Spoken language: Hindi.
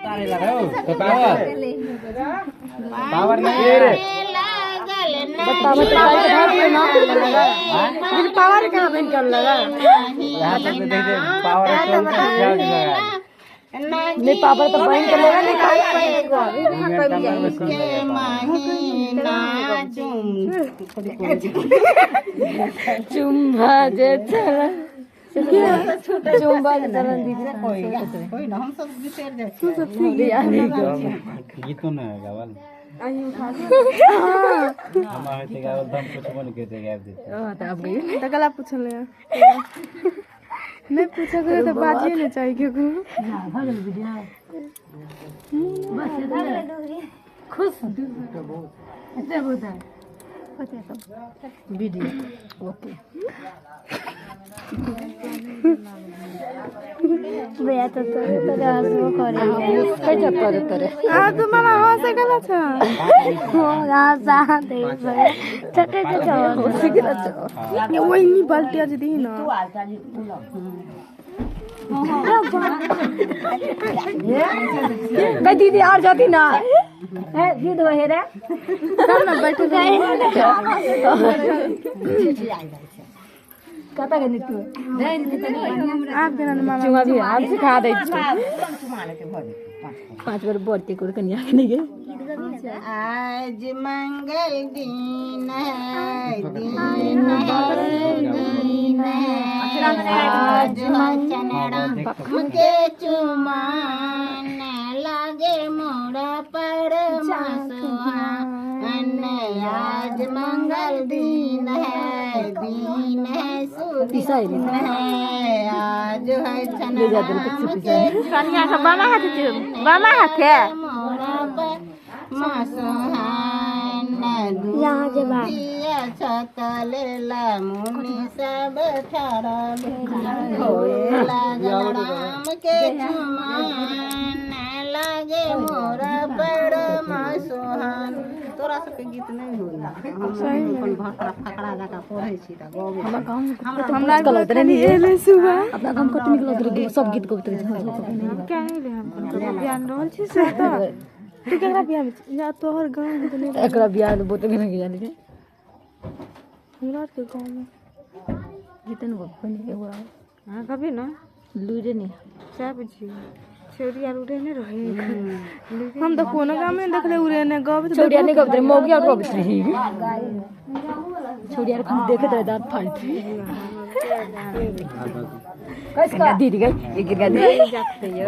तो पावर नहीं है पावर कहाँ बन कर लगा यहाँ तक देखते पावर नहीं पावर तो बन कर लेगा चुम्बा जे चला चुम्बा जे चला दीजिए कोई ना हम सब बिसेर जाए तू सब गीतों ना गावल हमारे ते गावल दम कुछ मन के ते गाव देते हां तो अब गई तो गला पूछ ले नहीं पूछा करे तो बाजिए ना चाहिए क्यों ना भागल वीडियो बस खुश ऐसे होता है वीडियो ओके भैया तो आसो करे काय चक्कर तोरे आ तुम्हाला हसे गेला छ हो राजा दे छटे छ हसे गेला छ ये वहिनी बाल्टी आज दी न तू हालचाली कह दीदी और जाती ना है दीदी वो हेरे सब ना बैठ गए कता गनी तू आप देना मामा चुमा भी हम सिखा दे पांच बार बोलते कर कन्या नहीं गए आज मंगल दिन है आज चनड़ा के चुमान लागे मोड़ा पर मसुहान आज मंगल दिन है सुदिन है आज है चनड़ा कन्या का बामा हाथ है मोड़ा पर मसुहान दुनिया छतले ला मुनि सब ठाड़ा होए राम के चुमान लागे मोरा पर मसुहान तोरा सबके गीत नहीं होला हम अपन घर तरफ खकड़ा लगा पढ़ै छी त गावे हमरा गलत नहीं एले सुबह अपना काम कत निकलत रे सब गीत गबत रे क्या नहीं रे हम ज्ञान रहल छी से त तू केकरा बियाह में या तोहर गांव में नहीं एकरा बियाह में बहुत नहीं जानी रे हमरा के गांव में जितन बनी एगो हां कभी ना लूरे नहीं सब जी छौरी आर उड़े ने रहे हम तो कोनो गांव में देखले उड़े ने गब छौरी आर ने गब रे मोगी आर गब रे छौरी आर खन देखत रहे दांत फाड़ कैसे दीदी गई एक गिर गई